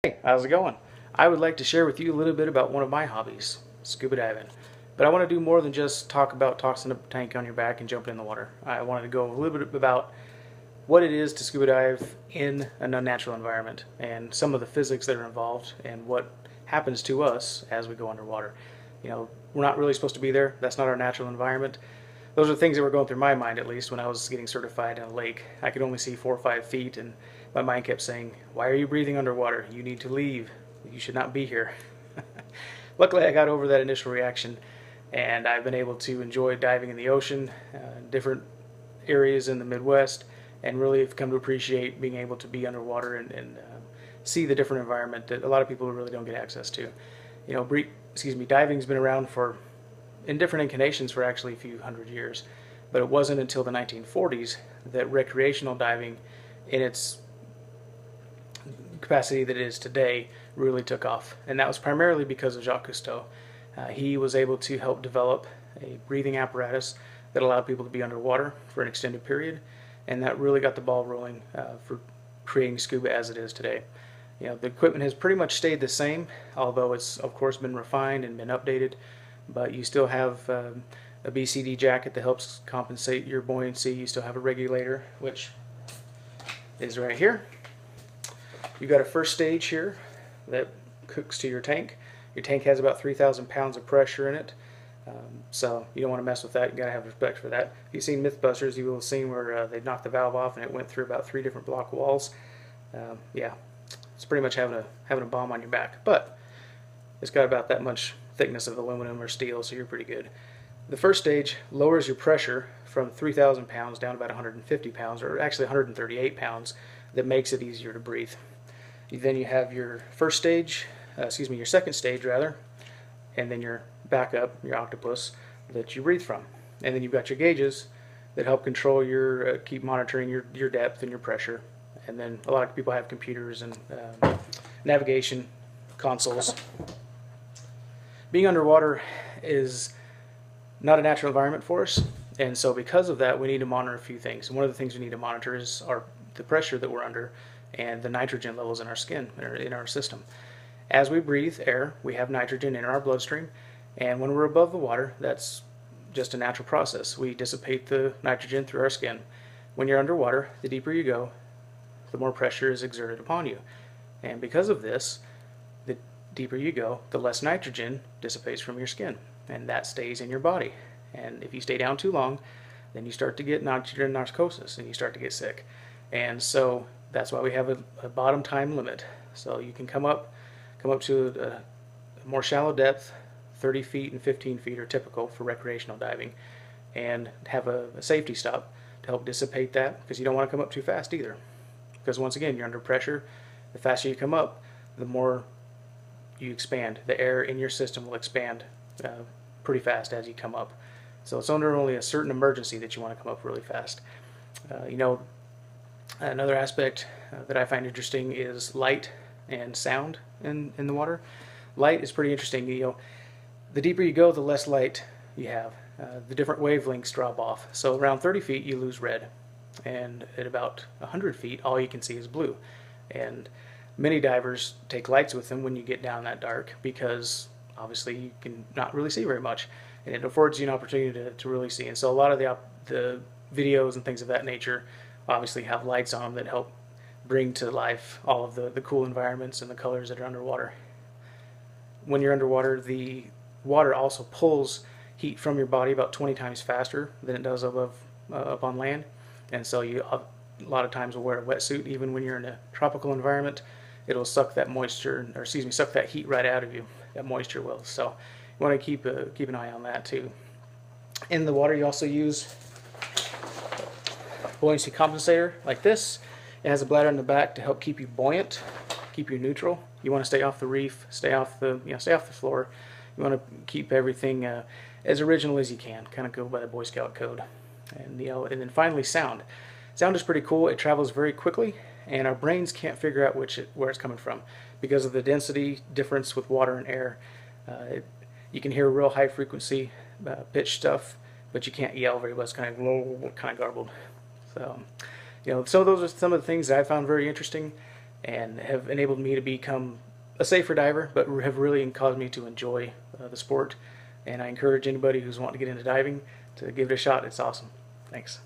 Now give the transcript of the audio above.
Hey, how's it going? I would like to share with you a little bit about one of my hobbies, scuba diving. But I want to do more than just talk about tossing a tank on your back and jumping in the water. I wanted to go a little bit about what it is to scuba dive in an unnatural environment and some of the physics that are involved and what happens to us as we go underwater. We're not really supposed to be there. That's not our natural environment. Those are things that were going through my mind, at least when I was getting certified in a lake. I could only see 4 or 5 feet, and my mind kept saying, "Why are you breathing underwater? You need to leave. You should not be here." Luckily, I got over that initial reaction, and I've been able to enjoy diving in the ocean, different areas in the Midwest, and really have come to appreciate being able to be underwater and see the different environment that a lot of people really don't get access to. Diving's been around in different incarnations for actually a few hundred years, but it wasn't until the 1940s that recreational diving, in its capacity that it is today, really took off. And that was primarily because of Jacques Cousteau. He was able to help develop a breathing apparatus that allowed people to be underwater for an extended period, and that really got the ball rolling for creating scuba as it is today. The equipment has pretty much stayed the same, although it's of course been refined and been updated, but you still have a BCD jacket that helps compensate your buoyancy. You still have a regulator, which is right here. You've got a first stage here that hooks to your tank. Your tank has about 3,000 pounds of pressure in it, so you don't want to mess with that. You gotta have respect for that. If you've seen Mythbusters, you will have seen where they knocked the valve off and it went through about 3 different block walls. Yeah, it's pretty much having a bomb on your back, but it's got about that much thickness of aluminum or steel, so you're pretty good. The first stage lowers your pressure from 3,000 pounds down to about 150 pounds, or actually 138 pounds, that makes it easier to breathe. Then you have your your second stage rather, and then your backup, your octopus, that you breathe from. And then you've got your gauges that help control keep monitoring your depth and your pressure. And then a lot of people have computers and navigation consoles. Being underwater is not a natural environment for us, and so because of that, we need to monitor a few things. And one of the things we need to monitor is the pressure that we're under and the nitrogen levels in our skin, in our system. As we breathe air, we have nitrogen in our bloodstream, and when we're above the water, that's just a natural process. We dissipate the nitrogen through our skin. When you're underwater, the deeper you go, the more pressure is exerted upon you. And because of this, the deeper you go, the less nitrogen dissipates from your skin, and that stays in your body. And if you stay down too long, then you start to get nitrogen narcosis and you start to get sick. And so that's why we have a bottom time limit. So you can come up to a more shallow depth. 30 feet and 15 feet are typical for recreational diving, and have a safety stop to help dissipate that, because you don't want to come up too fast either, because once again, you're under pressure. The faster you come up, the more you expand. The air in your system will expand pretty fast as you come up. So it's under only a certain emergency that you want to come up really fast. Another aspect that I find interesting is light and sound in the water. Light is pretty interesting. The deeper you go, the less light you have. The different wavelengths drop off. So around 30 feet, you lose red, and at about 100 feet, all you can see is blue. And many divers take lights with them when you get down that dark, because obviously you can not really see very much, and it affords you an opportunity to really see. And so a lot of the videos and things of that nature obviously have lights on them that help bring to life all of the cool environments and the colors that are underwater. When you're underwater, the water also pulls heat from your body about 20 times faster than it does up on land, and so you a lot of times will wear a wetsuit. Even when you're in a tropical environment, it'll suck that suck that heat right out of you. That moisture will. So you want to keep an eye on that too. In the water, you also use buoyancy compensator like this. It has a bladder in the back to help keep you buoyant, keep you neutral. You want to stay off the reef, stay off the floor. You want to keep everything as original as you can. Kind of go by the Boy Scout code. And and then finally, sound. Sound is pretty cool. It travels very quickly, and our brains can't figure out where it's coming from because of the density difference with water and air. You can hear real high frequency pitch stuff, but you can't yell very well. It's kind of low, kind of garbled. So, so those are some of the things that I found very interesting. and have enabled me to become a safer diver, but have really caused me to enjoy the sport. And I encourage anybody who's wanting to get into diving to give it a shot. It's awesome. Thanks.